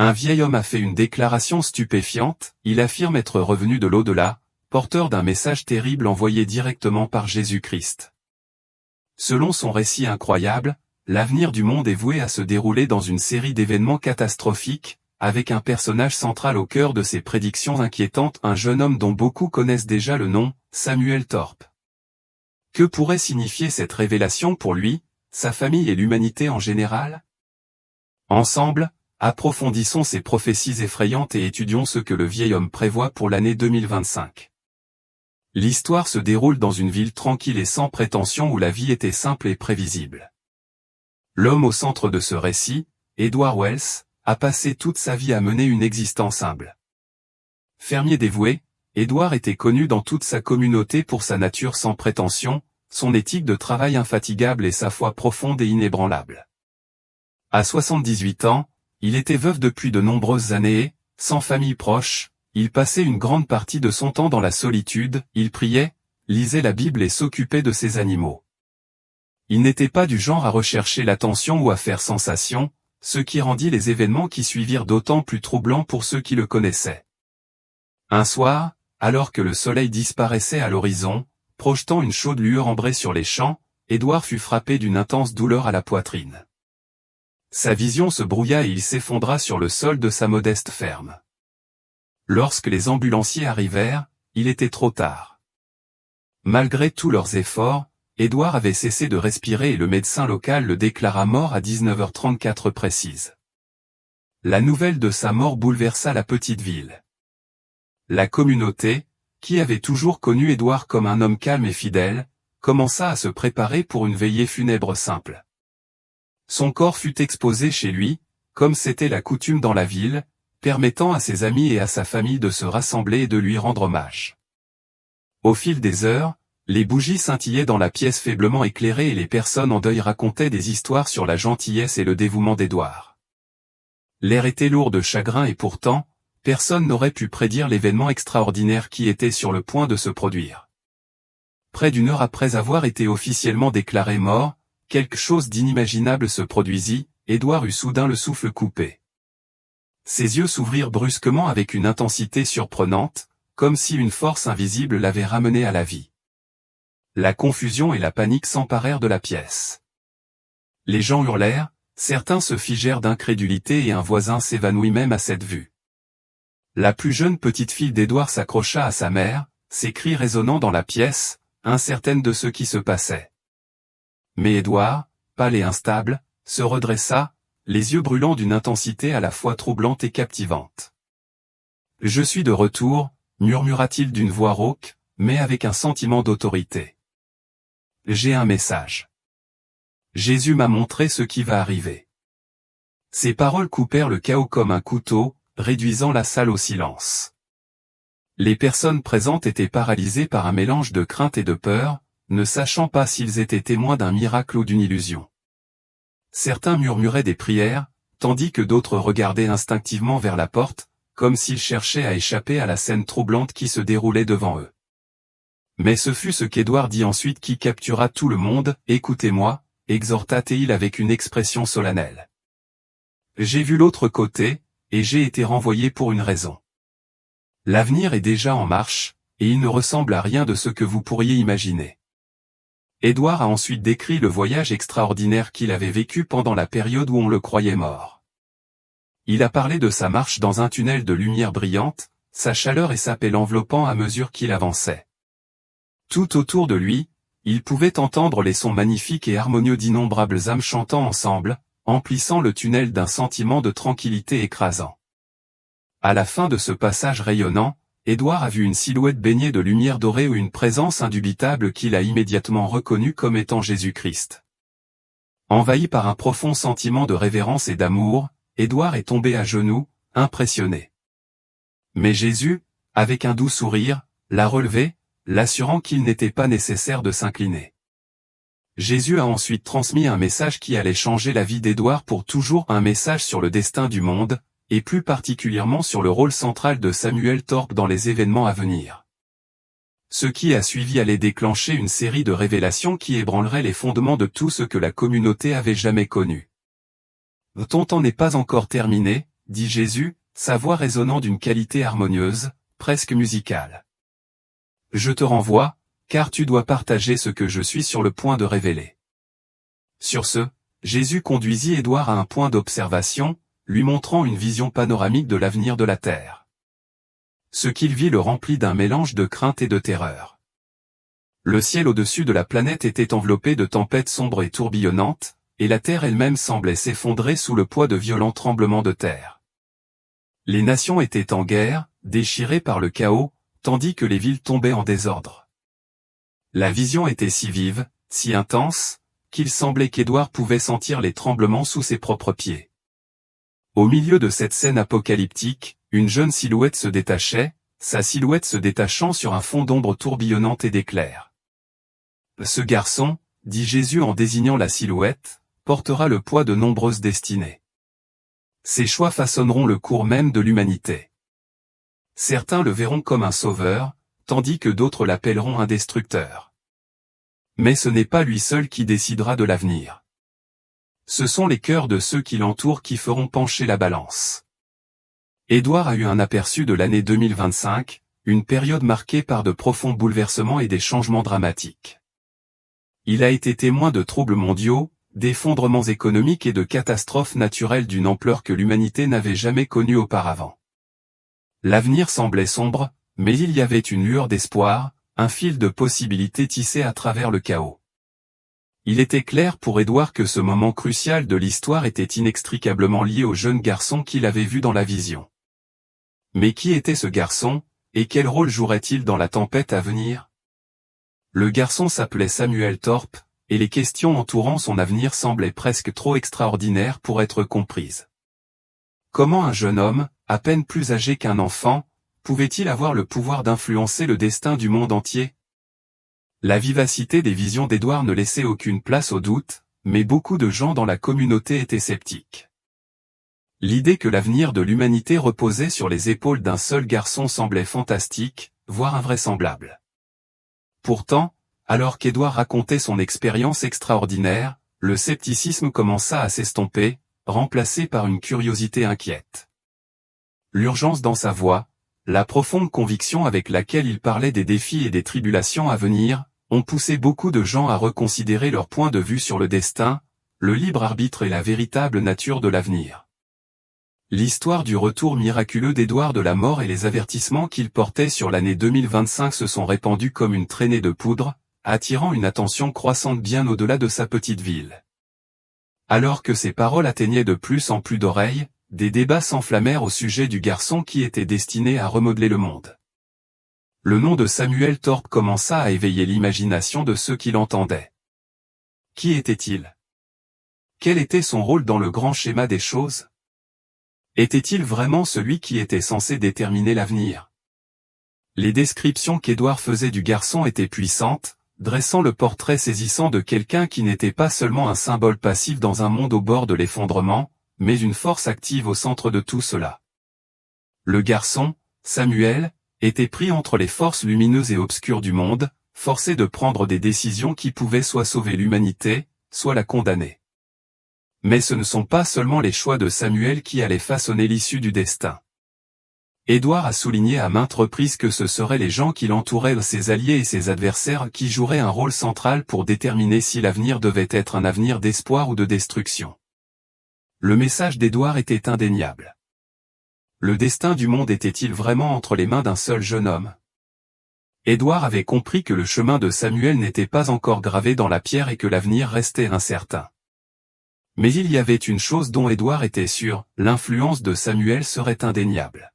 Un vieil homme a fait une déclaration stupéfiante, il affirme être revenu de l'au-delà, porteur d'un message terrible envoyé directement par Jésus-Christ. Selon son récit incroyable, l'avenir du monde est voué à se dérouler dans une série d'événements catastrophiques, avec un personnage central au cœur de ces prédictions inquiétantes, un jeune homme dont beaucoup connaissent déjà le nom, Samuel Thorpe. Que pourrait signifier cette révélation pour lui, sa famille et l'humanité en général? Ensemble, approfondissons ces prophéties effrayantes et étudions ce que le vieil homme prévoit pour l'année 2025. L'histoire se déroule dans une ville tranquille et sans prétention où la vie était simple et prévisible. L'homme au centre de ce récit, Edward Wells, a passé toute sa vie à mener une existence humble. Fermier dévoué, Edward était connu dans toute sa communauté pour sa nature sans prétention, son éthique de travail infatigable et sa foi profonde et inébranlable. À 78 ans, il était veuf depuis de nombreuses années et, sans famille proche, il passait une grande partie de son temps dans la solitude, il priait, lisait la Bible et s'occupait de ses animaux. Il n'était pas du genre à rechercher l'attention ou à faire sensation, ce qui rendit les événements qui suivirent d'autant plus troublants pour ceux qui le connaissaient. Un soir, alors que le soleil disparaissait à l'horizon, projetant une chaude lueur ambrée sur les champs, Edward fut frappé d'une intense douleur à la poitrine. Sa vision se brouilla et il s'effondra sur le sol de sa modeste ferme. Lorsque les ambulanciers arrivèrent, il était trop tard. Malgré tous leurs efforts, Edward avait cessé de respirer et le médecin local le déclara mort à 19h34 précise. La nouvelle de sa mort bouleversa la petite ville. La communauté, qui avait toujours connu Edward comme un homme calme et fidèle, commença à se préparer pour une veillée funèbre simple. Son corps fut exposé chez lui, comme c'était la coutume dans la ville, permettant à ses amis et à sa famille de se rassembler et de lui rendre hommage. Au fil des heures, les bougies scintillaient dans la pièce faiblement éclairée et les personnes en deuil racontaient des histoires sur la gentillesse et le dévouement d'Edward. L'air était lourd de chagrin et pourtant, personne n'aurait pu prédire l'événement extraordinaire qui était sur le point de se produire. Près d'une heure après avoir été officiellement déclaré mort, quelque chose d'inimaginable se produisit, Edward eut soudain le souffle coupé. Ses yeux s'ouvrirent brusquement avec une intensité surprenante, comme si une force invisible l'avait ramené à la vie. La confusion et la panique s'emparèrent de la pièce. Les gens hurlèrent, certains se figèrent d'incrédulité et un voisin s'évanouit même à cette vue. La plus jeune petite fille d'Edward s'accrocha à sa mère, ses cris résonnant dans la pièce, incertaine de ce qui se passait. Mais Edward, pâle et instable, se redressa, les yeux brûlants d'une intensité à la fois troublante et captivante. « Je suis de retour », murmura-t-il d'une voix rauque, mais avec un sentiment d'autorité. « J'ai un message. Jésus m'a montré ce qui va arriver. » Ces paroles coupèrent le chaos comme un couteau, réduisant la salle au silence. Les personnes présentes étaient paralysées par un mélange de crainte et de peur, ne sachant pas s'ils étaient témoins d'un miracle ou d'une illusion. Certains murmuraient des prières, tandis que d'autres regardaient instinctivement vers la porte, comme s'ils cherchaient à échapper à la scène troublante qui se déroulait devant eux. Mais ce fut ce qu'Edward dit ensuite qui captura tout le monde. « Écoutez-moi », exhorta-t-il avec une expression solennelle. « J'ai vu l'autre côté, et j'ai été renvoyé pour une raison. L'avenir est déjà en marche, et il ne ressemble à rien de ce que vous pourriez imaginer. » Edward a ensuite décrit le voyage extraordinaire qu'il avait vécu pendant la période où on le croyait mort. Il a parlé de sa marche dans un tunnel de lumière brillante, sa chaleur et sa paix l'enveloppant à mesure qu'il avançait. Tout autour de lui, il pouvait entendre les sons magnifiques et harmonieux d'innombrables âmes chantant ensemble, emplissant le tunnel d'un sentiment de tranquillité écrasant. À la fin de ce passage rayonnant, Edward a vu une silhouette baignée de lumière dorée ou une présence indubitable qu'il a immédiatement reconnue comme étant Jésus-Christ. Envahi par un profond sentiment de révérence et d'amour, Edward est tombé à genoux, impressionné. Mais Jésus, avec un doux sourire, l'a relevé, l'assurant qu'il n'était pas nécessaire de s'incliner. Jésus a ensuite transmis un message qui allait changer la vie d'Edward pour toujours, un message sur le destin du monde, et plus particulièrement sur le rôle central de Samuel Thorpe dans les événements à venir. Ce qui a suivi allait déclencher une série de révélations qui ébranleraient les fondements de tout ce que la communauté avait jamais connu. Ton temps n'est pas encore terminé, dit Jésus, sa voix résonnant d'une qualité harmonieuse, presque musicale. Je te renvoie, car tu dois partager ce que je suis sur le point de révéler. Sur ce, Jésus conduisit Édouard à un point d'observation, lui montrant une vision panoramique de l'avenir de la Terre. Ce qu'il vit le remplit d'un mélange de crainte et de terreur. Le ciel au-dessus de la planète était enveloppé de tempêtes sombres et tourbillonnantes, et la Terre elle-même semblait s'effondrer sous le poids de violents tremblements de terre. Les nations étaient en guerre, déchirées par le chaos, tandis que les villes tombaient en désordre. La vision était si vive, si intense, qu'il semblait qu'Édouard pouvait sentir les tremblements sous ses propres pieds. Au milieu de cette scène apocalyptique, une jeune silhouette se détachait, sa silhouette se détachant sur un fond d'ombre tourbillonnante et d'éclairs. Ce garçon, dit Jésus en désignant la silhouette, portera le poids de nombreuses destinées. Ses choix façonneront le cours même de l'humanité. Certains le verront comme un sauveur, tandis que d'autres l'appelleront un destructeur. Mais ce n'est pas lui seul qui décidera de l'avenir. Ce sont les cœurs de ceux qui l'entourent qui feront pencher la balance. Édouard a eu un aperçu de l'année 2025, une période marquée par de profonds bouleversements et des changements dramatiques. Il a été témoin de troubles mondiaux, d'effondrements économiques et de catastrophes naturelles d'une ampleur que l'humanité n'avait jamais connue auparavant. L'avenir semblait sombre, mais il y avait une lueur d'espoir, un fil de possibilités tissé à travers le chaos. Il était clair pour Édouard que ce moment crucial de l'histoire était inextricablement lié au jeune garçon qu'il avait vu dans la vision. Mais qui était ce garçon, et quel rôle jouerait-il dans la tempête à venir? Le garçon s'appelait Samuel Thorpe, et les questions entourant son avenir semblaient presque trop extraordinaires pour être comprises. Comment un jeune homme, à peine plus âgé qu'un enfant, pouvait-il avoir le pouvoir d'influencer le destin du monde entier? La vivacité des visions d'Édouard ne laissait aucune place au doute, mais beaucoup de gens dans la communauté étaient sceptiques. L'idée que l'avenir de l'humanité reposait sur les épaules d'un seul garçon semblait fantastique, voire invraisemblable. Pourtant, alors qu'Édouard racontait son expérience extraordinaire, le scepticisme commença à s'estomper, remplacé par une curiosité inquiète. L'urgence dans sa voix, la profonde conviction avec laquelle il parlait des défis et des tribulations à venir, ont poussé beaucoup de gens à reconsidérer leur point de vue sur le destin, le libre arbitre et la véritable nature de l'avenir. L'histoire du retour miraculeux d'Édouard de la mort et les avertissements qu'il portait sur l'année 2025 se sont répandus comme une traînée de poudre, attirant une attention croissante bien au-delà de sa petite ville. Alors que ces paroles atteignaient de plus en plus d'oreilles, des débats s'enflammèrent au sujet du garçon qui était destiné à remodeler le monde. Le nom de Samuel Thorpe commença à éveiller l'imagination de ceux qui l'entendaient. Qui était-il? Quel était son rôle dans le grand schéma des choses? Était-il vraiment celui qui était censé déterminer l'avenir? Les descriptions qu'Édouard faisait du garçon étaient puissantes, dressant le portrait saisissant de quelqu'un qui n'était pas seulement un symbole passif dans un monde au bord de l'effondrement, mais une force active au centre de tout cela. Le garçon, Samuel, était pris entre les forces lumineuses et obscures du monde, forcé de prendre des décisions qui pouvaient soit sauver l'humanité, soit la condamner. Mais ce ne sont pas seulement les choix de Samuel qui allaient façonner l'issue du destin. Édouard a souligné à maintes reprises que ce seraient les gens qui l'entouraient, ses alliés et ses adversaires qui joueraient un rôle central pour déterminer si l'avenir devait être un avenir d'espoir ou de destruction. Le message d'Édouard était indéniable. Le destin du monde était-il vraiment entre les mains d'un seul jeune homme? Édouard avait compris que le chemin de Samuel n'était pas encore gravé dans la pierre et que l'avenir restait incertain. Mais il y avait une chose dont Édouard était sûr, l'influence de Samuel serait indéniable.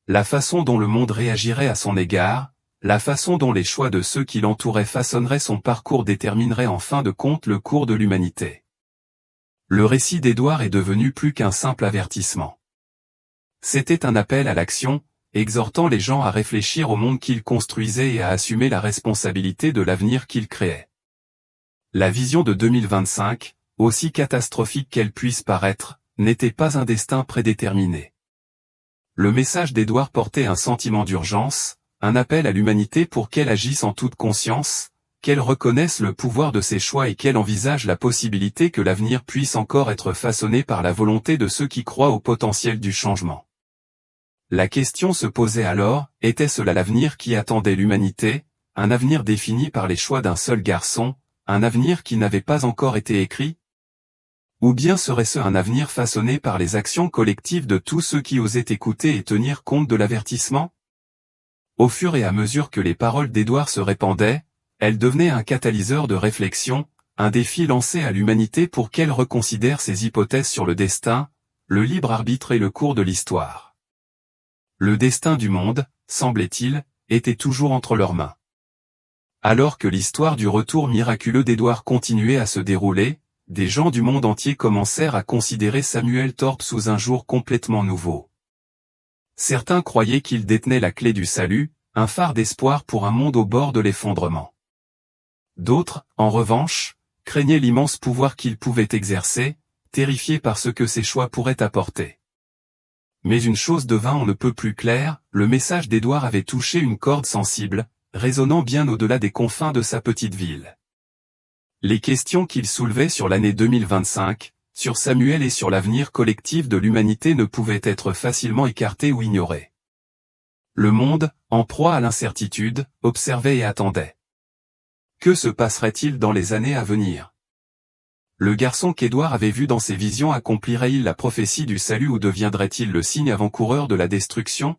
La façon dont le monde réagirait à son égard, la façon dont les choix de ceux qui l'entouraient façonneraient son parcours déterminerait en fin de compte le cours de l'humanité. Le récit d'Édouard est devenu plus qu'un simple avertissement. C'était un appel à l'action, exhortant les gens à réfléchir au monde qu'ils construisaient et à assumer la responsabilité de l'avenir qu'ils créaient. La vision de 2025, aussi catastrophique qu'elle puisse paraître, n'était pas un destin prédéterminé. Le message d'Édouard portait un sentiment d'urgence, un appel à l'humanité pour qu'elle agisse en toute conscience, qu'elles reconnaissent le pouvoir de ses choix et qu'elles envisagent la possibilité que l'avenir puisse encore être façonné par la volonté de ceux qui croient au potentiel du changement. La question se posait alors, était-ce là l'avenir qui attendait l'humanité, un avenir défini par les choix d'un seul garçon, un avenir qui n'avait pas encore été écrit? Ou bien serait-ce un avenir façonné par les actions collectives de tous ceux qui osaient écouter et tenir compte de l'avertissement? Au fur et à mesure que les paroles d'Édouard se répandaient, elles devenaient un catalyseur de réflexion, un défi lancé à l'humanité pour qu'elle reconsidère ses hypothèses sur le destin, le libre arbitre et le cours de l'histoire. Le destin du monde, semblait-il, était toujours entre leurs mains. Alors que l'histoire du retour miraculeux d'Édouard continuait à se dérouler, des gens du monde entier commencèrent à considérer Samuel Thorpe sous un jour complètement nouveau. Certains croyaient qu'il détenait la clé du salut, un phare d'espoir pour un monde au bord de l'effondrement. D'autres, en revanche, craignaient l'immense pouvoir qu'il pouvait exercer, terrifiés par ce que ses choix pourraient apporter. Mais une chose devint on ne peut plus claire, le message d'Édouard avait touché une corde sensible, résonnant bien au-delà des confins de sa petite ville. Les questions qu'il soulevait sur l'année 2025, sur Samuel et sur l'avenir collectif de l'humanité ne pouvaient être facilement écartées ou ignorées. Le monde, en proie à l'incertitude, observait et attendait. Que se passerait-il dans les années à venir? Le garçon qu'Édouard avait vu dans ses visions accomplirait-il la prophétie du salut ou deviendrait-il le signe avant-coureur de la destruction?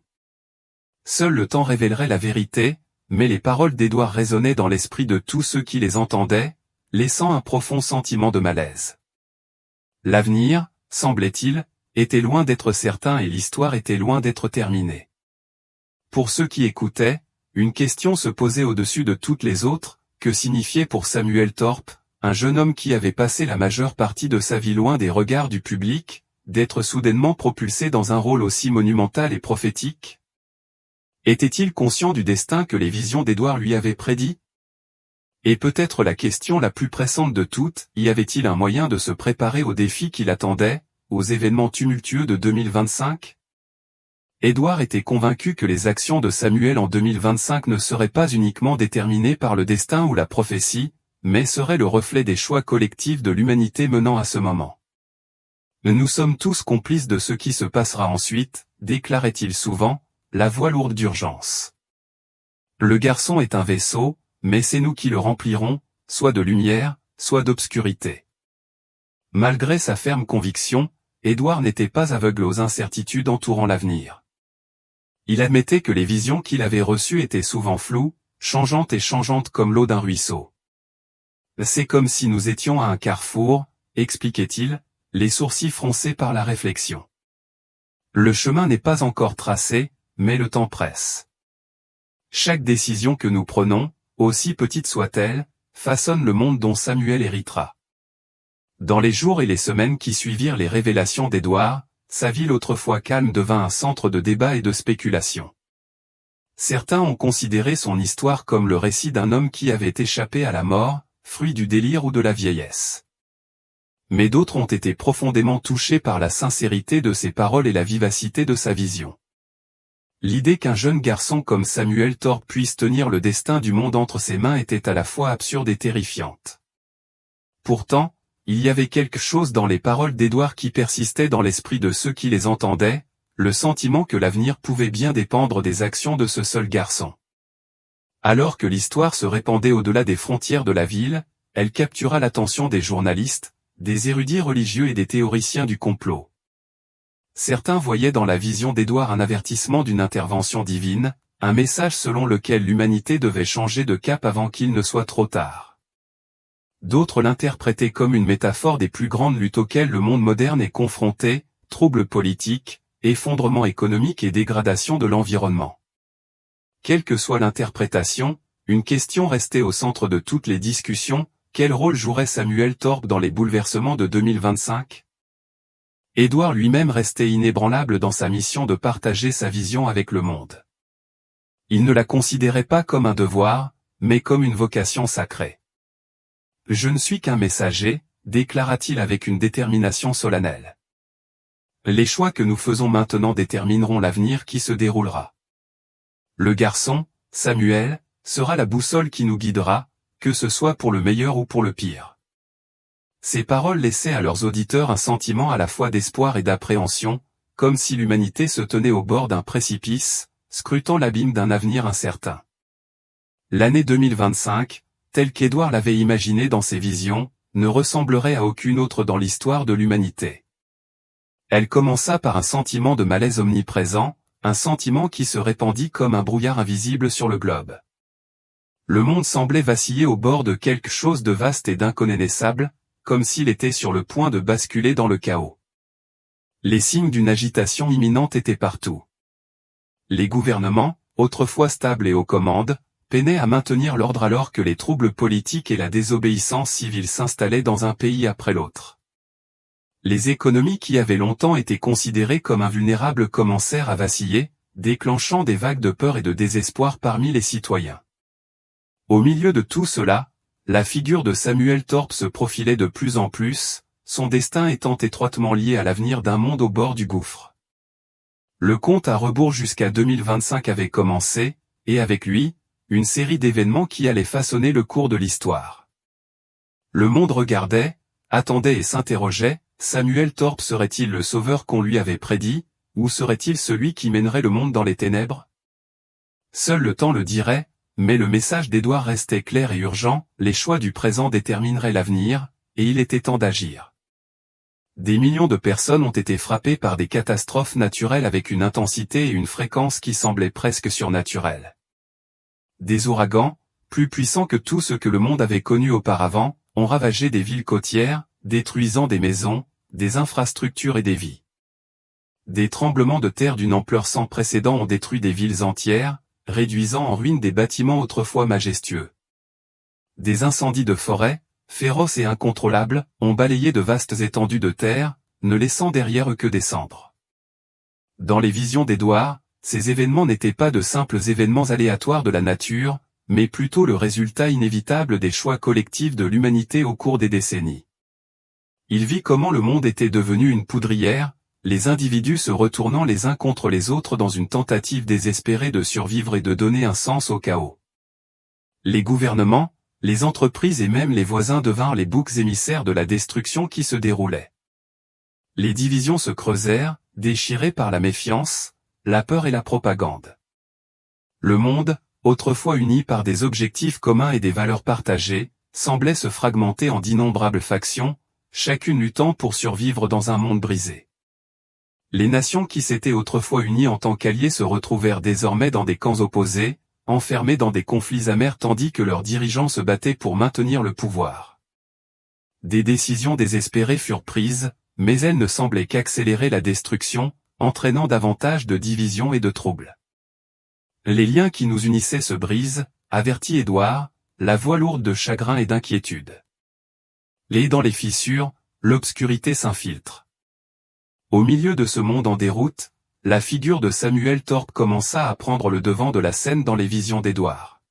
Seul le temps révélerait la vérité, mais les paroles d'Édouard résonnaient dans l'esprit de tous ceux qui les entendaient, laissant un profond sentiment de malaise. L'avenir, semblait-il, était loin d'être certain et l'histoire était loin d'être terminée. Pour ceux qui écoutaient, une question se posait au-dessus de toutes les autres, que signifiait pour Samuel Thorpe, un jeune homme qui avait passé la majeure partie de sa vie loin des regards du public, d'être soudainement propulsé dans un rôle aussi monumental et prophétique? Était-il conscient du destin que les visions d'Édouard lui avaient prédit? Et peut-être la question la plus pressante de toutes, y avait-il un moyen de se préparer aux défis qui l'attendaient, aux événements tumultueux de 2025? Édouard était convaincu que les actions de Samuel en 2025 ne seraient pas uniquement déterminées par le destin ou la prophétie, mais seraient le reflet des choix collectifs de l'humanité menant à ce moment. Nous sommes tous complices de ce qui se passera ensuite, déclarait-il souvent, la voix lourde d'urgence. Le garçon est un vaisseau, mais c'est nous qui le remplirons, soit de lumière, soit d'obscurité. Malgré sa ferme conviction, Édouard n'était pas aveugle aux incertitudes entourant l'avenir. Il admettait que les visions qu'il avait reçues étaient souvent floues, changeantes comme l'eau d'un ruisseau. C'est comme si nous étions à un carrefour, expliquait-il, les sourcils froncés par la réflexion. Le chemin n'est pas encore tracé, mais le temps presse. Chaque décision que nous prenons, aussi petite soit-elle, façonne le monde dont Samuel héritera. Dans les jours et les semaines qui suivirent les révélations d'Édouard, sa ville autrefois calme devint un centre de débat et de spéculation. Certains ont considéré son histoire comme le récit d'un homme qui avait échappé à la mort, fruit du délire ou de la vieillesse. Mais d'autres ont été profondément touchés par la sincérité de ses paroles et la vivacité de sa vision. L'idée qu'un jeune garçon comme Samuel Thorpe puisse tenir le destin du monde entre ses mains était à la fois absurde et terrifiante. Pourtant, il y avait quelque chose dans les paroles d'Édouard qui persistait dans l'esprit de ceux qui les entendaient, le sentiment que l'avenir pouvait bien dépendre des actions de ce seul garçon. Alors que l'histoire se répandait au-delà des frontières de la ville, elle captura l'attention des journalistes, des érudits religieux et des théoriciens du complot. Certains voyaient dans la vision d'Édouard un avertissement d'une intervention divine, un message selon lequel l'humanité devait changer de cap avant qu'il ne soit trop tard. D'autres l'interprétaient comme une métaphore des plus grandes luttes auxquelles le monde moderne est confronté, troubles politiques, effondrement économique et dégradation de l'environnement. Quelle que soit l'interprétation, une question restait au centre de toutes les discussions, quel rôle jouerait Samuel Thorpe dans les bouleversements de 2025? Édouard lui-même restait inébranlable dans sa mission de partager sa vision avec le monde. Il ne la considérait pas comme un devoir, mais comme une vocation sacrée. « Je ne suis qu'un messager », déclara-t-il avec une détermination solennelle. Les choix que nous faisons maintenant détermineront l'avenir qui se déroulera. Le garçon, Samuel, sera la boussole qui nous guidera, que ce soit pour le meilleur ou pour le pire. Ces paroles laissaient à leurs auditeurs un sentiment à la fois d'espoir et d'appréhension, comme si l'humanité se tenait au bord d'un précipice, scrutant l'abîme d'un avenir incertain. L'année 2025, telle qu'Édouard l'avait imaginée dans ses visions, ne ressemblerait à aucune autre dans l'histoire de l'humanité. Elle commença par un sentiment de malaise omniprésent, un sentiment qui se répandit comme un brouillard invisible sur le globe. Le monde semblait vaciller au bord de quelque chose de vaste et d'inconnaissable, comme s'il était sur le point de basculer dans le chaos. Les signes d'une agitation imminente étaient partout. Les gouvernements, autrefois stables et aux commandes, peinaient à maintenir l'ordre alors que les troubles politiques et la désobéissance civile s'installaient dans un pays après l'autre. Les économies qui avaient longtemps été considérées comme invulnérables commencèrent à vaciller, déclenchant des vagues de peur et de désespoir parmi les citoyens. Au milieu de tout cela, la figure de Samuel Thorpe se profilait de plus en plus, son destin étant étroitement lié à l'avenir d'un monde au bord du gouffre. Le compte à rebours jusqu'à 2025 avait commencé, et avec lui, une série d'événements qui allaient façonner le cours de l'histoire. Le monde regardait, attendait et s'interrogeait, Samuel Thorpe serait-il le sauveur qu'on lui avait prédit, ou serait-il celui qui mènerait le monde dans les ténèbres? Seul le temps le dirait, mais le message d'Édouard restait clair et urgent, les choix du présent détermineraient l'avenir, et il était temps d'agir. Des millions de personnes ont été frappées par des catastrophes naturelles avec une intensité et une fréquence qui semblaient presque surnaturelles. Des ouragans, plus puissants que tout ce que le monde avait connu auparavant, ont ravagé des villes côtières, détruisant des maisons, des infrastructures et des vies. Des tremblements de terre d'une ampleur sans précédent ont détruit des villes entières, réduisant en ruine des bâtiments autrefois majestueux. Des incendies de forêt, féroces et incontrôlables, ont balayé de vastes étendues de terre, ne laissant derrière eux que des cendres. Dans les visions d'Édouard, ces événements n'étaient pas de simples événements aléatoires de la nature, mais plutôt le résultat inévitable des choix collectifs de l'humanité au cours des décennies. Il vit comment le monde était devenu une poudrière, les individus se retournant les uns contre les autres dans une tentative désespérée de survivre et de donner un sens au chaos. Les gouvernements, les entreprises et même les voisins devinrent les boucs émissaires de la destruction qui se déroulait. Les divisions se creusèrent, déchirées par la méfiance, la peur et la propagande. Le monde, autrefois uni par des objectifs communs et des valeurs partagées, semblait se fragmenter en d'innombrables factions, chacune luttant pour survivre dans un monde brisé. Les nations qui s'étaient autrefois unies en tant qu'alliés se retrouvèrent désormais dans des camps opposés, enfermés dans des conflits amers tandis que leurs dirigeants se battaient pour maintenir le pouvoir. Des décisions désespérées furent prises, mais elles ne semblaient qu'accélérer la destruction, entraînant davantage de divisions et de troubles. Les liens qui nous unissaient se brisent, avertit Édouard, la voix lourde de chagrin et d'inquiétude. Et dans les fissures, l'obscurité s'infiltre. Au milieu de ce monde en déroute, la figure de Samuel Thorpe commença à prendre le devant de la scène dans les visions d'Édouard.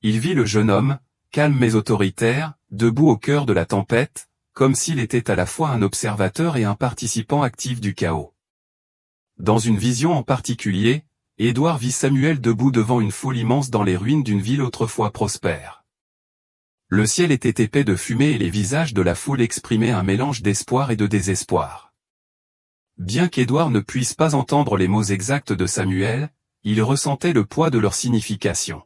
Il vit le jeune homme, calme mais autoritaire, debout au cœur de la tempête, comme s'il était à la fois un observateur et un participant actif du chaos. Dans une vision en particulier, Édouard vit Samuel debout devant une foule immense dans les ruines d'une ville autrefois prospère. Le ciel était épais de fumée et les visages de la foule exprimaient un mélange d'espoir et de désespoir. Bien qu'Édouard ne puisse pas entendre les mots exacts de Samuel, il ressentait le poids de leur signification.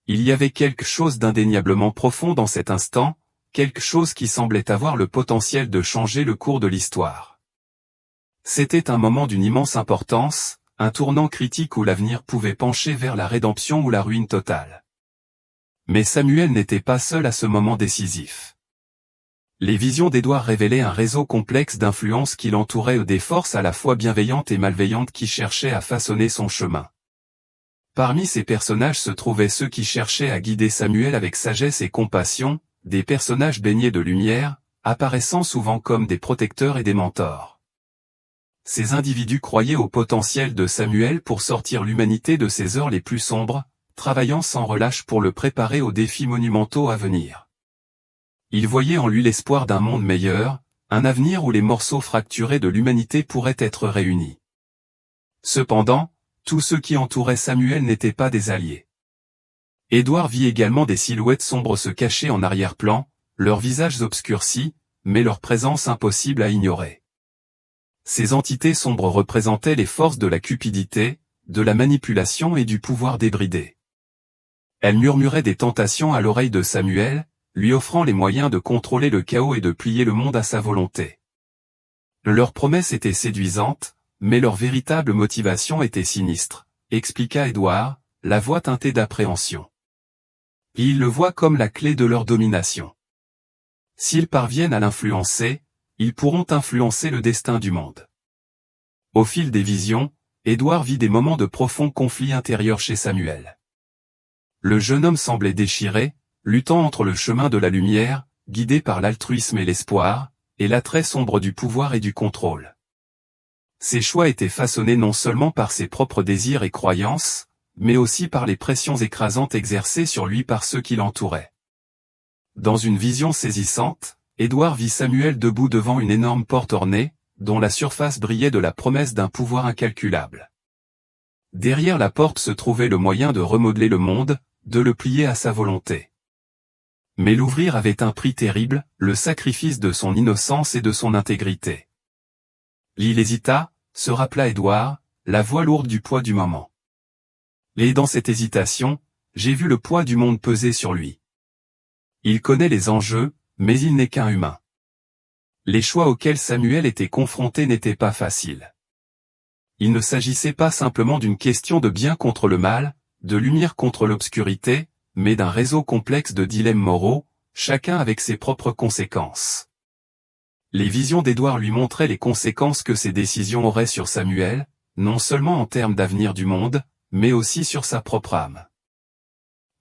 Il y avait quelque chose d'indéniablement profond dans cet instant, quelque chose qui semblait avoir le potentiel de changer le cours de l'histoire. C'était un moment d'une immense importance, un tournant critique où l'avenir pouvait pencher vers la rédemption ou la ruine totale. Mais Samuel n'était pas seul à ce moment décisif. Les visions d'Édouard révélaient un réseau complexe d'influences qui l'entouraient, des forces à la fois bienveillantes et malveillantes qui cherchaient à façonner son chemin. Parmi ces personnages se trouvaient ceux qui cherchaient à guider Samuel avec sagesse et compassion, des personnages baignés de lumière, apparaissant souvent comme des protecteurs et des mentors. Ces individus croyaient au potentiel de Samuel pour sortir l'humanité de ses heures les plus sombres, travaillant sans relâche pour le préparer aux défis monumentaux à venir. Ils voyaient en lui l'espoir d'un monde meilleur, un avenir où les morceaux fracturés de l'humanité pourraient être réunis. Cependant, tous ceux qui entouraient Samuel n'étaient pas des alliés. Édouard vit également des silhouettes sombres se cacher en arrière-plan, leurs visages obscurcis, mais leur présence impossible à ignorer. Ces entités sombres représentaient les forces de la cupidité, de la manipulation et du pouvoir débridé. Elles murmuraient des tentations à l'oreille de Samuel, lui offrant les moyens de contrôler le chaos et de plier le monde à sa volonté. Leurs promesses étaient séduisantes, mais leur véritable motivation était sinistre, expliqua Édouard, la voix teintée d'appréhension. Ils le voient comme la clé de leur domination. S'ils parviennent à l'influencer, ils pourront influencer le destin du monde. Au fil des visions, Édouard vit des moments de profond conflit intérieur chez Samuel. Le jeune homme semblait déchiré, luttant entre le chemin de la lumière, guidé par l'altruisme et l'espoir, et l'attrait sombre du pouvoir et du contrôle. Ses choix étaient façonnés non seulement par ses propres désirs et croyances, mais aussi par les pressions écrasantes exercées sur lui par ceux qui l'entouraient. Dans une vision saisissante, Édouard vit Samuel debout devant une énorme porte ornée, dont la surface brillait de la promesse d'un pouvoir incalculable. Derrière la porte se trouvait le moyen de remodeler le monde, de le plier à sa volonté. Mais l'ouvrir avait un prix terrible, le sacrifice de son innocence et de son intégrité. Il hésita, se rappela Édouard, la voix lourde du poids du moment. Et dans cette hésitation, j'ai vu le poids du monde peser sur lui. Il connaît les enjeux, mais il n'est qu'un humain. Les choix auxquels Samuel était confronté n'étaient pas faciles. Il ne s'agissait pas simplement d'une question de bien contre le mal, de lumière contre l'obscurité, mais d'un réseau complexe de dilemmes moraux, chacun avec ses propres conséquences. Les visions d'Édouard lui montraient les conséquences que ses décisions auraient sur Samuel, non seulement en termes d'avenir du monde, mais aussi sur sa propre âme.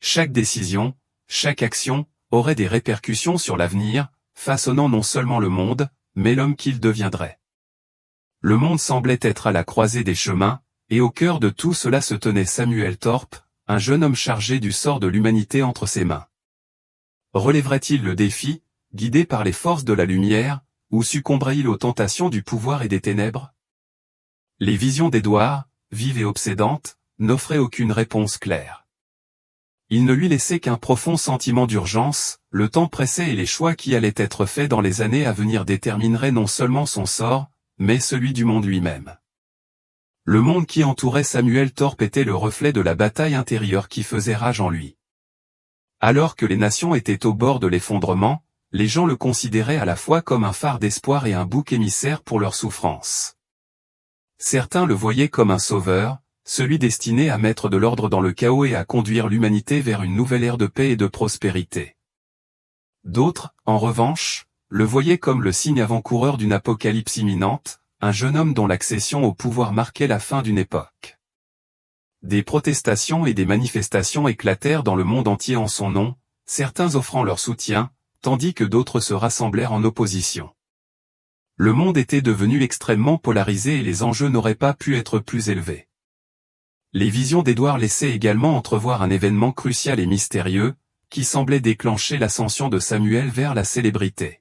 Chaque décision, chaque action, aurait des répercussions sur l'avenir, façonnant non seulement le monde, mais l'homme qu'il deviendrait. Le monde semblait être à la croisée des chemins, et au cœur de tout cela se tenait Samuel Thorpe, un jeune homme chargé du sort de l'humanité entre ses mains. Relèverait-il le défi, guidé par les forces de la lumière, ou succomberait-il aux tentations du pouvoir et des ténèbres? Les visions d'Édouard, vives et obsédantes, n'offraient aucune réponse claire. Il ne lui laissait qu'un profond sentiment d'urgence, le temps pressait et les choix qui allaient être faits dans les années à venir détermineraient non seulement son sort, mais celui du monde lui-même. Le monde qui entourait Samuel Thorpe était le reflet de la bataille intérieure qui faisait rage en lui. Alors que les nations étaient au bord de l'effondrement, les gens le considéraient à la fois comme un phare d'espoir et un bouc émissaire pour leurs souffrances. Certains le voyaient comme un sauveur, celui destiné à mettre de l'ordre dans le chaos et à conduire l'humanité vers une nouvelle ère de paix et de prospérité. D'autres, en revanche, le voyaient comme le signe avant-coureur d'une apocalypse imminente, un jeune homme dont l'accession au pouvoir marquait la fin d'une époque. Des protestations et des manifestations éclatèrent dans le monde entier en son nom, certains offrant leur soutien, tandis que d'autres se rassemblèrent en opposition. Le monde était devenu extrêmement polarisé et les enjeux n'auraient pas pu être plus élevés. Les visions d'Édouard laissaient également entrevoir un événement crucial et mystérieux, qui semblait déclencher l'ascension de Samuel vers la célébrité.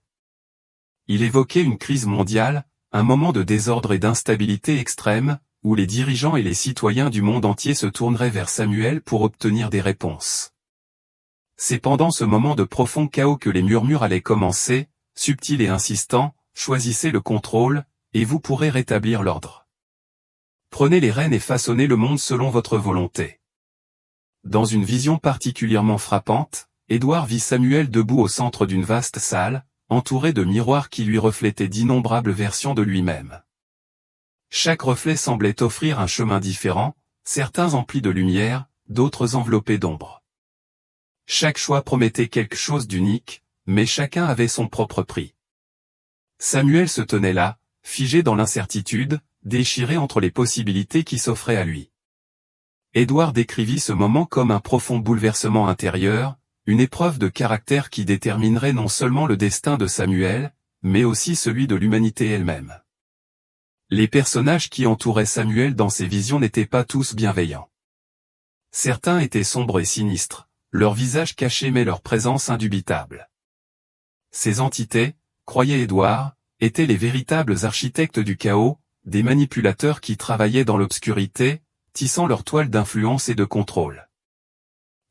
Il évoquait une crise mondiale, un moment de désordre et d'instabilité extrême, où les dirigeants et les citoyens du monde entier se tourneraient vers Samuel pour obtenir des réponses. C'est pendant ce moment de profond chaos que les murmures allaient commencer, subtils et insistants, choisissez le contrôle, et vous pourrez rétablir l'ordre. Prenez les rênes et façonnez le monde selon votre volonté. Dans une vision particulièrement frappante, Édouard vit Samuel debout au centre d'une vaste salle, entouré de miroirs qui lui reflétaient d'innombrables versions de lui-même. Chaque reflet semblait offrir un chemin différent, certains emplis de lumière, d'autres enveloppés d'ombre. Chaque choix promettait quelque chose d'unique, mais chacun avait son propre prix. Samuel se tenait là, figé dans l'incertitude, déchiré entre les possibilités qui s'offraient à lui. Édouard décrivit ce moment comme un profond bouleversement intérieur, une épreuve de caractère qui déterminerait non seulement le destin de Samuel, mais aussi celui de l'humanité elle-même. Les personnages qui entouraient Samuel dans ses visions n'étaient pas tous bienveillants. Certains étaient sombres et sinistres, leur visage caché mais leur présence indubitable. Ces entités, croyait Édouard, étaient les véritables architectes du chaos, des manipulateurs qui travaillaient dans l'obscurité, tissant leur toile d'influence et de contrôle.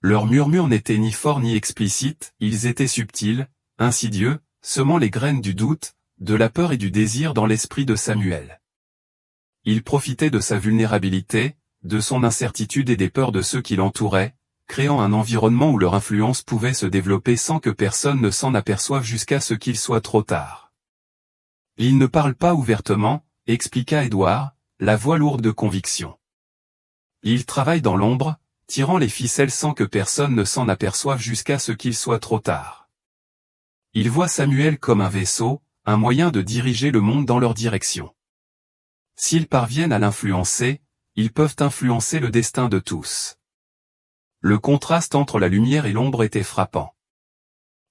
Leurs murmures n'étaient ni forts ni explicites, ils étaient subtils, insidieux, semant les graines du doute, de la peur et du désir dans l'esprit de Samuel. Ils profitaient de sa vulnérabilité, de son incertitude et des peurs de ceux qui l'entouraient, créant un environnement où leur influence pouvait se développer sans que personne ne s'en aperçoive jusqu'à ce qu'il soit trop tard. Ils ne parlent pas ouvertement, expliqua Édouard, la voix lourde de conviction. Ils travaillent dans l'ombre, tirant les ficelles sans que personne ne s'en aperçoive jusqu'à ce qu'il soit trop tard. Ils voient Samuel comme un vaisseau, un moyen de diriger le monde dans leur direction. S'ils parviennent à l'influencer, ils peuvent influencer le destin de tous. Le contraste entre la lumière et l'ombre était frappant.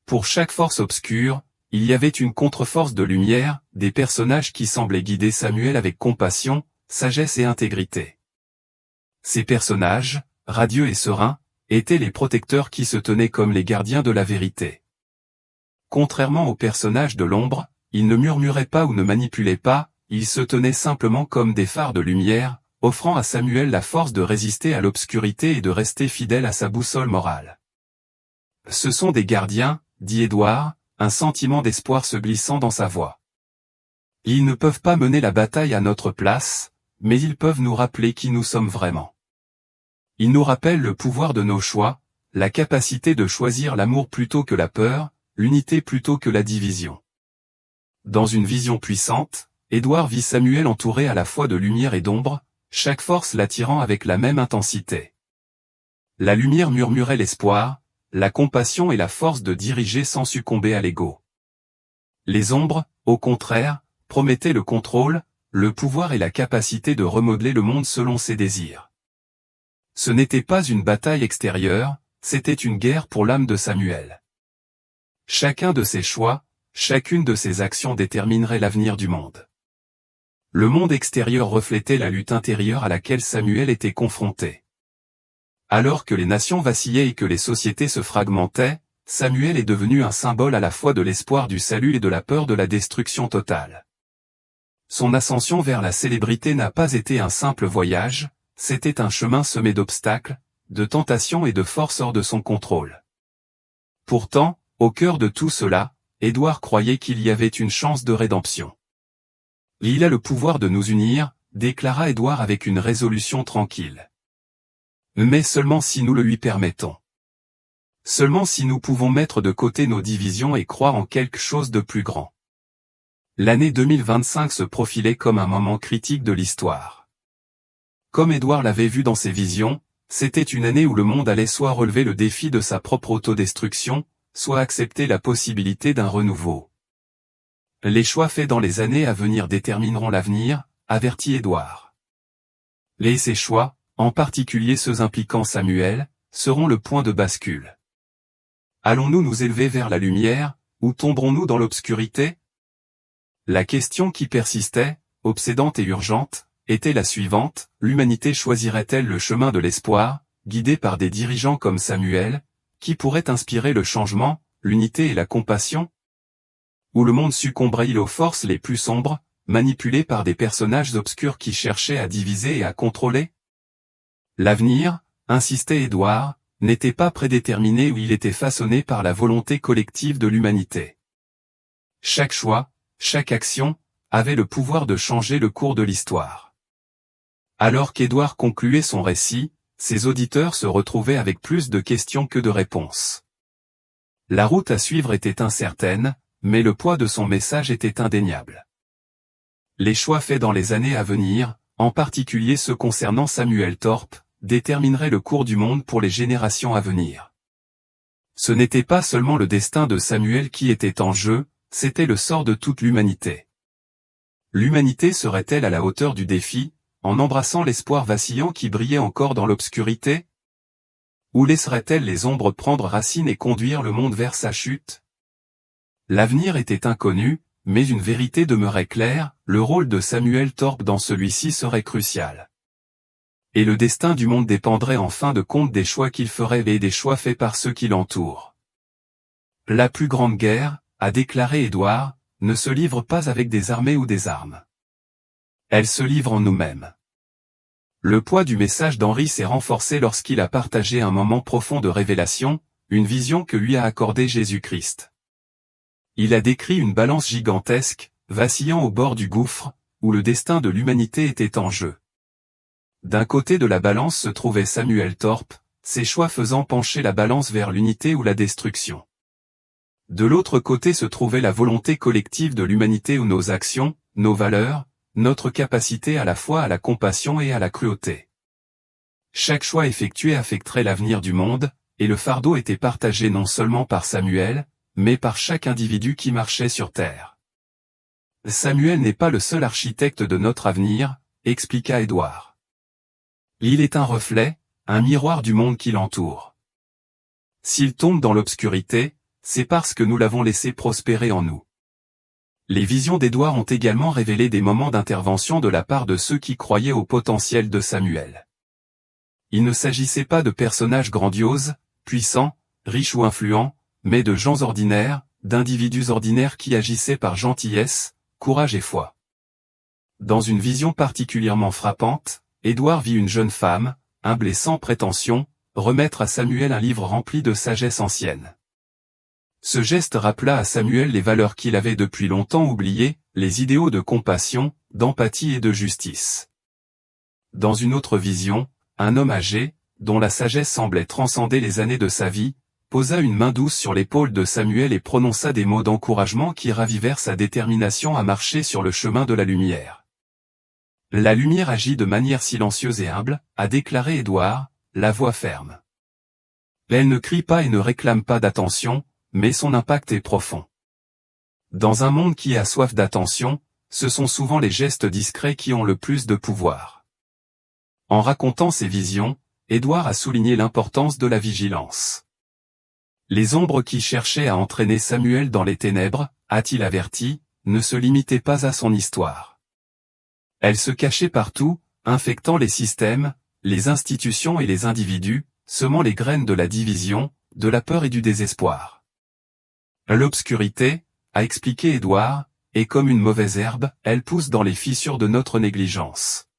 Pour chaque force obscure, il y avait une contre-force de lumière, des personnages qui semblaient guider Samuel avec compassion, sagesse et intégrité. Ces personnages, radieux et sereins, étaient les protecteurs qui se tenaient comme les gardiens de la vérité. Contrairement aux personnages de l'ombre, ils ne murmuraient pas ou ne manipulaient pas, ils se tenaient simplement comme des phares de lumière, offrant à Samuel la force de résister à l'obscurité et de rester fidèle à sa boussole morale. Ce sont des gardiens, dit Édouard, un sentiment d'espoir se glissant dans sa voix. Ils ne peuvent pas mener la bataille à notre place, mais ils peuvent nous rappeler qui nous sommes vraiment. Ils nous rappellent le pouvoir de nos choix, la capacité de choisir l'amour plutôt que la peur, l'unité plutôt que la division. Dans une vision puissante, Édouard vit Samuel entouré à la fois de lumière et d'ombre, chaque force l'attirant avec la même intensité. La lumière murmurait l'espoir, la compassion et la force de diriger sans succomber à l'ego. Les ombres, au contraire, promettaient le contrôle, le pouvoir et la capacité de remodeler le monde selon ses désirs. Ce n'était pas une bataille extérieure, c'était une guerre pour l'âme de Samuel. Chacun de ses choix, chacune de ses actions déterminerait l'avenir du monde. Le monde extérieur reflétait la lutte intérieure à laquelle Samuel était confronté. Alors que les nations vacillaient et que les sociétés se fragmentaient, Samuel est devenu un symbole à la fois de l'espoir du salut et de la peur de la destruction totale. Son ascension vers la célébrité n'a pas été un simple voyage, c'était un chemin semé d'obstacles, de tentations et de forces hors de son contrôle. Pourtant, au cœur de tout cela, Édouard croyait qu'il y avait une chance de rédemption. Il a le pouvoir de nous unir, déclara Édouard avec une résolution tranquille. Mais seulement si nous le lui permettons. Seulement si nous pouvons mettre de côté nos divisions et croire en quelque chose de plus grand. L'année 2025 se profilait comme un moment critique de l'histoire. Comme Édouard l'avait vu dans ses visions, c'était une année où le monde allait soit relever le défi de sa propre autodestruction, soit accepter la possibilité d'un renouveau. Les choix faits dans les années à venir détermineront l'avenir, avertit Édouard. Ces choix, en particulier ceux impliquant Samuel, seront le point de bascule. Allons-nous nous élever vers la lumière, ou tomberons-nous dans l'obscurité? La question qui persistait, obsédante et urgente, était la suivante, l'humanité choisirait-elle le chemin de l'espoir, guidée par des dirigeants comme Samuel, qui pourraient inspirer le changement, l'unité et la compassion? Ou le monde succomberait-il aux forces les plus sombres, manipulées par des personnages obscurs qui cherchaient à diviser et à contrôler? L'avenir, insistait Édouard, n'était pas prédéterminé ou il était façonné par la volonté collective de l'humanité. Chaque choix, chaque action, avait le pouvoir de changer le cours de l'histoire. Alors qu'Édouard concluait son récit, ses auditeurs se retrouvaient avec plus de questions que de réponses. La route à suivre était incertaine, mais le poids de son message était indéniable. Les choix faits dans les années à venir, en particulier ceux concernant Samuel Thorpe, détermineraient le cours du monde pour les générations à venir. Ce n'était pas seulement le destin de Samuel qui était en jeu, c'était le sort de toute l'humanité. L'humanité serait-elle à la hauteur du défi, en embrassant l'espoir vacillant qui brillait encore dans l'obscurité? Ou laisserait-elle les ombres prendre racine et conduire le monde vers sa chute? L'avenir était inconnu, mais une vérité demeurait claire, le rôle de Samuel Thorpe dans celui-ci serait crucial. Et le destin du monde dépendrait en fin de compte des choix qu'il ferait et des choix faits par ceux qui l'entourent. La plus grande guerre, a déclaré Édouard, ne se livre pas avec des armées ou des armes. Elle se livre en nous-mêmes. Le poids du message d'Henri s'est renforcé lorsqu'il a partagé un moment profond de révélation, une vision que lui a accordée Jésus-Christ. Il a décrit une balance gigantesque, vacillant au bord du gouffre, où le destin de l'humanité était en jeu. D'un côté de la balance se trouvait Samuel Thorpe, ses choix faisant pencher la balance vers l'unité ou la destruction. De l'autre côté se trouvait la volonté collective de l'humanité ou nos actions, nos valeurs, notre capacité à la fois à la compassion et à la cruauté. Chaque choix effectué affecterait l'avenir du monde, et le fardeau était partagé non seulement par Samuel, mais par chaque individu qui marchait sur terre. Samuel n'est pas le seul architecte de notre avenir, expliqua Édouard. Il est un reflet, un miroir du monde qui l'entoure. S'il tombe dans l'obscurité, c'est parce que nous l'avons laissé prospérer en nous. Les visions d'Édouard ont également révélé des moments d'intervention de la part de ceux qui croyaient au potentiel de Samuel. Il ne s'agissait pas de personnages grandioses, puissants, riches ou influents, mais de gens ordinaires, d'individus ordinaires qui agissaient par gentillesse, courage et foi. Dans une vision particulièrement frappante, Édouard vit une jeune femme, humble et sans prétention, remettre à Samuel un livre rempli de sagesse ancienne. Ce geste rappela à Samuel les valeurs qu'il avait depuis longtemps oubliées, les idéaux de compassion, d'empathie et de justice. Dans une autre vision, un homme âgé, dont la sagesse semblait transcender les années de sa vie, posa une main douce sur l'épaule de Samuel et prononça des mots d'encouragement qui ravivèrent sa détermination à marcher sur le chemin de la lumière. La lumière agit de manière silencieuse et humble, a déclaré Édouard, la voix ferme. Elle ne crie pas et ne réclame pas d'attention, mais son impact est profond. Dans un monde qui a soif d'attention, ce sont souvent les gestes discrets qui ont le plus de pouvoir. En racontant ses visions, Édouard a souligné l'importance de la vigilance. Les ombres qui cherchaient à entraîner Samuel dans les ténèbres, a-t-il averti, ne se limitaient pas à son histoire. Elles se cachaient partout, infectant les systèmes, les institutions et les individus, semant les graines de la division, de la peur et du désespoir. L'obscurité, a expliqué Édouard, est comme une mauvaise herbe, elle pousse dans les fissures de notre négligence.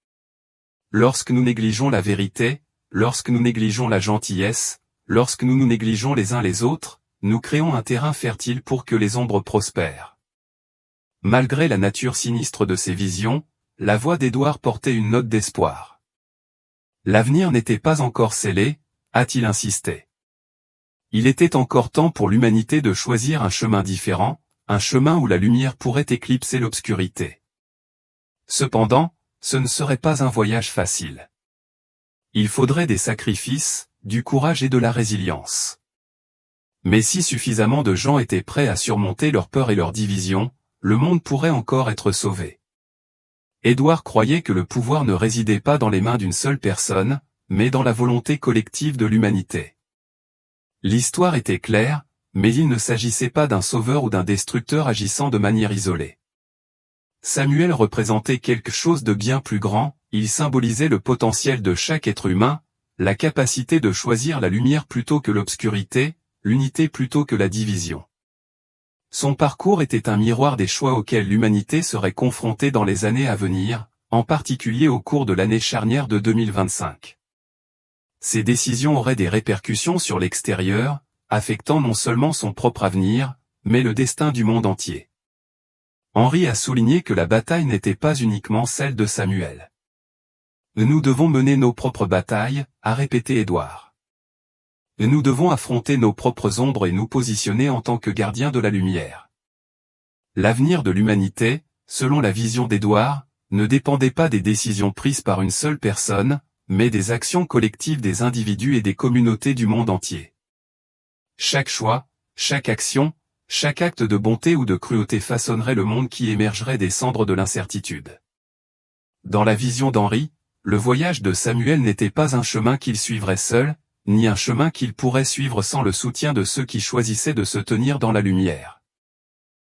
Lorsque nous négligeons la vérité, lorsque nous négligeons la gentillesse, lorsque nous nous négligeons les uns les autres, nous créons un terrain fertile pour que les ombres prospèrent. Malgré la nature sinistre de ces visions, la voix d'Édouard portait une note d'espoir. L'avenir n'était pas encore scellé, a-t-il insisté. Il était encore temps pour l'humanité de choisir un chemin différent, un chemin où la lumière pourrait éclipser l'obscurité. Cependant, ce ne serait pas un voyage facile. Il faudrait des sacrifices, du courage et de la résilience. Mais si suffisamment de gens étaient prêts à surmonter leur peur et leur division, le monde pourrait encore être sauvé. Édouard croyait que le pouvoir ne résidait pas dans les mains d'une seule personne, mais dans la volonté collective de l'humanité. L'histoire était claire, mais il ne s'agissait pas d'un sauveur ou d'un destructeur agissant de manière isolée. Samuel représentait quelque chose de bien plus grand, il symbolisait le potentiel de chaque être humain, la capacité de choisir la lumière plutôt que l'obscurité, l'unité plutôt que la division. Son parcours était un miroir des choix auxquels l'humanité serait confrontée dans les années à venir, en particulier au cours de l'année charnière de 2025. Ces décisions auraient des répercussions sur l'extérieur, affectant non seulement son propre avenir, mais le destin du monde entier. Henri a souligné que la bataille n'était pas uniquement celle de Samuel. Nous devons mener nos propres batailles, a répété Édouard. Nous devons affronter nos propres ombres et nous positionner en tant que gardiens de la lumière. L'avenir de l'humanité, selon la vision d'Édouard, ne dépendait pas des décisions prises par une seule personne, mais des actions collectives des individus et des communautés du monde entier. Chaque choix, chaque action, chaque acte de bonté ou de cruauté façonnerait le monde qui émergerait des cendres de l'incertitude. Dans la vision d'Henri, le voyage de Samuel n'était pas un chemin qu'il suivrait seul, ni un chemin qu'il pourrait suivre sans le soutien de ceux qui choisissaient de se tenir dans la lumière.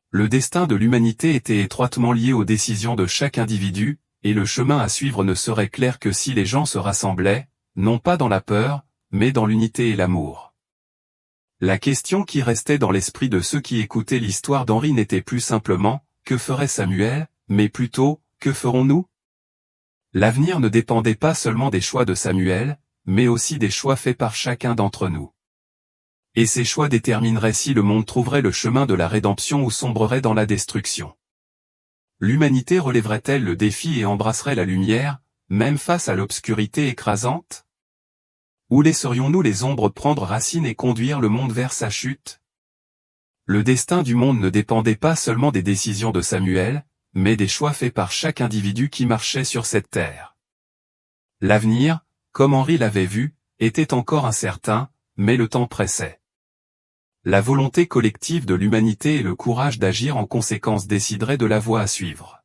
Le destin de l'humanité était étroitement lié aux décisions de chaque individu, et le chemin à suivre ne serait clair que si les gens se rassemblaient, non pas dans la peur, mais dans l'unité et l'amour. La question qui restait dans l'esprit de ceux qui écoutaient l'histoire d'Henri n'était plus simplement « Que ferait Samuel ?», mais plutôt « Que ferons-nous » L'avenir ne dépendait pas seulement des choix de Samuel, mais aussi des choix faits par chacun d'entre nous. Et ces choix détermineraient si le monde trouverait le chemin de la rédemption ou sombrerait dans la destruction. L'humanité relèverait-elle le défi et embrasserait la lumière, même face à l'obscurité écrasante? Ou laisserions-nous les ombres prendre racine et conduire le monde vers sa chute? Le destin du monde ne dépendait pas seulement des décisions de Samuel, mais des choix faits par chaque individu qui marchait sur cette terre. L'avenir, comme Henri l'avait vu, était encore incertain, mais le temps pressait. La volonté collective de l'humanité et le courage d'agir en conséquence décideraient de la voie à suivre.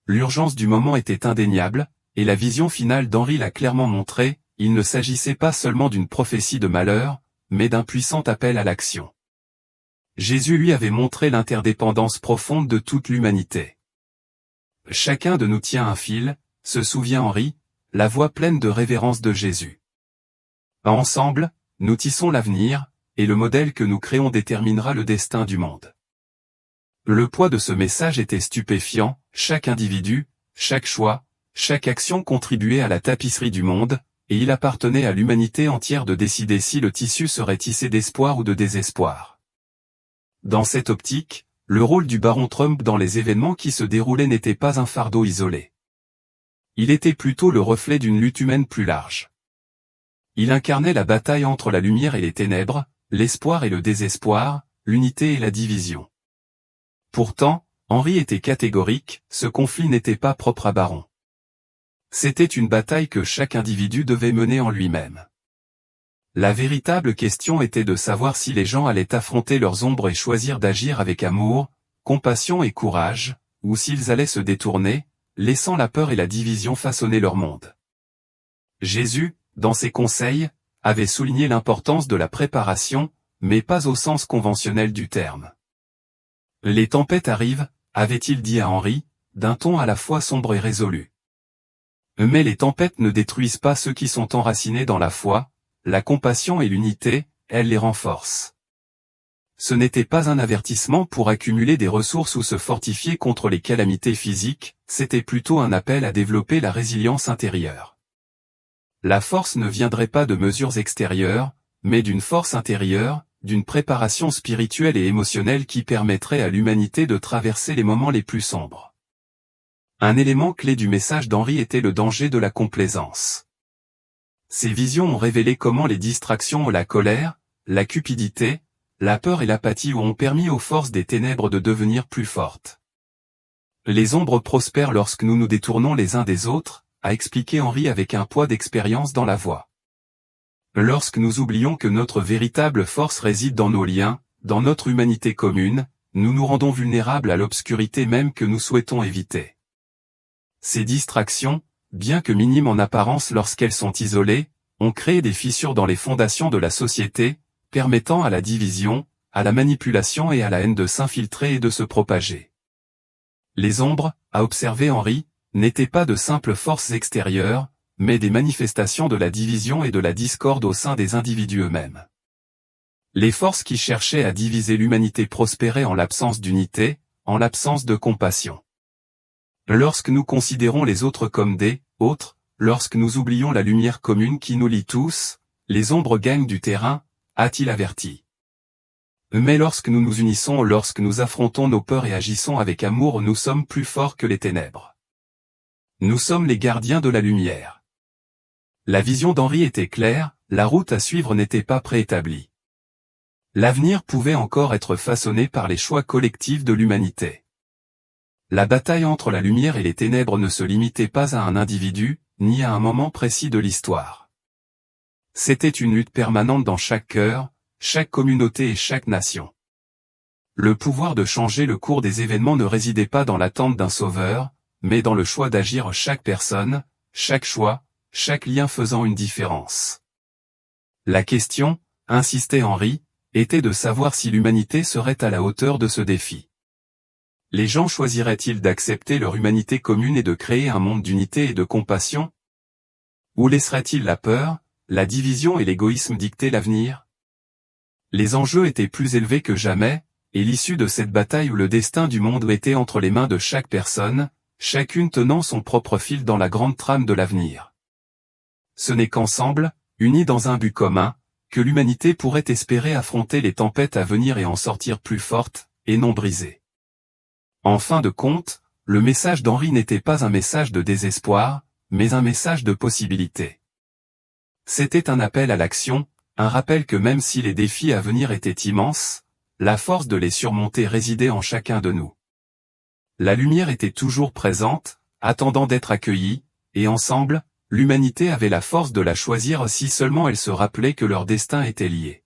L'urgence du moment était indéniable, et la vision finale d'Henri l'a clairement montré, il ne s'agissait pas seulement d'une prophétie de malheur, mais d'un puissant appel à l'action. Jésus lui avait montré l'interdépendance profonde de toute l'humanité. Chacun de nous tient un fil, se souvient Henri, la voix pleine de révérence de Jésus. Ensemble, nous tissons l'avenir, et le modèle que nous créons déterminera le destin du monde. Le poids de ce message était stupéfiant, chaque individu, chaque choix, chaque action contribuait à la tapisserie du monde, et il appartenait à l'humanité entière de décider si le tissu serait tissé d'espoir ou de désespoir. Dans cette optique, le rôle du baron Trump dans les événements qui se déroulaient n'était pas un fardeau isolé. Il était plutôt le reflet d'une lutte humaine plus large. Il incarnait la bataille entre la lumière et les ténèbres, l'espoir et le désespoir, l'unité et la division. Pourtant, Henri était catégorique, ce conflit n'était pas propre à Baron. C'était une bataille que chaque individu devait mener en lui-même. La véritable question était de savoir si les gens allaient affronter leurs ombres et choisir d'agir avec amour, compassion et courage, ou s'ils allaient se détourner, laissant la peur et la division façonner leur monde. Jésus, dans ses conseils, avait souligné l'importance de la préparation, mais pas au sens conventionnel du terme. Les tempêtes arrivent, avait-il dit à Henri, d'un ton à la fois sombre et résolu. Mais les tempêtes ne détruisent pas ceux qui sont enracinés dans la foi, la compassion et l'unité, elles les renforcent. Ce n'était pas un avertissement pour accumuler des ressources ou se fortifier contre les calamités physiques, c'était plutôt un appel à développer la résilience intérieure. La force ne viendrait pas de mesures extérieures, mais d'une force intérieure, d'une préparation spirituelle et émotionnelle qui permettrait à l'humanité de traverser les moments les plus sombres. Un élément clé du message d'Henri était le danger de la complaisance. Ces visions ont révélé comment les distractions, la colère, la cupidité, la peur et l'apathie ont permis aux forces des ténèbres de devenir plus fortes. Les ombres prospèrent lorsque nous nous détournons les uns des autres, a expliqué Henri avec un poids d'expérience dans la voix. Lorsque nous oublions que notre véritable force réside dans nos liens, dans notre humanité commune, nous nous rendons vulnérables à l'obscurité même que nous souhaitons éviter. Ces distractions, bien que minimes en apparence lorsqu'elles sont isolées, ont créé des fissures dans les fondations de la société, permettant à la division, à la manipulation et à la haine de s'infiltrer et de se propager. Les ombres, a observé Henri, n'étaient pas de simples forces extérieures, mais des manifestations de la division et de la discorde au sein des individus eux-mêmes. Les forces qui cherchaient à diviser l'humanité prospéraient en l'absence d'unité, en l'absence de compassion. Lorsque nous considérons les autres comme des autres, lorsque nous oublions la lumière commune qui nous lie tous, les ombres gagnent du terrain, a-t-il averti. Mais lorsque nous nous unissons, lorsque nous affrontons nos peurs et agissons avec amour, nous sommes plus forts que les ténèbres. Nous sommes les gardiens de la lumière. La vision d'Henri était claire, la route à suivre n'était pas préétablie. L'avenir pouvait encore être façonné par les choix collectifs de l'humanité. La bataille entre la lumière et les ténèbres ne se limitait pas à un individu, ni à un moment précis de l'histoire. C'était une lutte permanente dans chaque cœur, chaque communauté et chaque nation. Le pouvoir de changer le cours des événements ne résidait pas dans l'attente d'un sauveur, mais dans le choix d'agir chaque personne, chaque choix, chaque lien faisant une différence. La question, insistait Henri, était de savoir si l'humanité serait à la hauteur de ce défi. Les gens choisiraient-ils d'accepter leur humanité commune et de créer un monde d'unité et de compassion? Ou laisseraient-ils la peur, la division et l'égoïsme dicter l'avenir? Les enjeux étaient plus élevés que jamais, et l'issue de cette bataille où le destin du monde était entre les mains de chaque personne, chacune tenant son propre fil dans la grande trame de l'avenir. Ce n'est qu'ensemble, unis dans un but commun, que l'humanité pourrait espérer affronter les tempêtes à venir et en sortir plus forte, et non brisée. En fin de compte, le message d'Henri n'était pas un message de désespoir, mais un message de possibilité. C'était un appel à l'action, un rappel que même si les défis à venir étaient immenses, la force de les surmonter résidait en chacun de nous. La lumière était toujours présente, attendant d'être accueillie, et ensemble, l'humanité avait la force de la choisir si seulement elle se rappelait que leur destin était lié.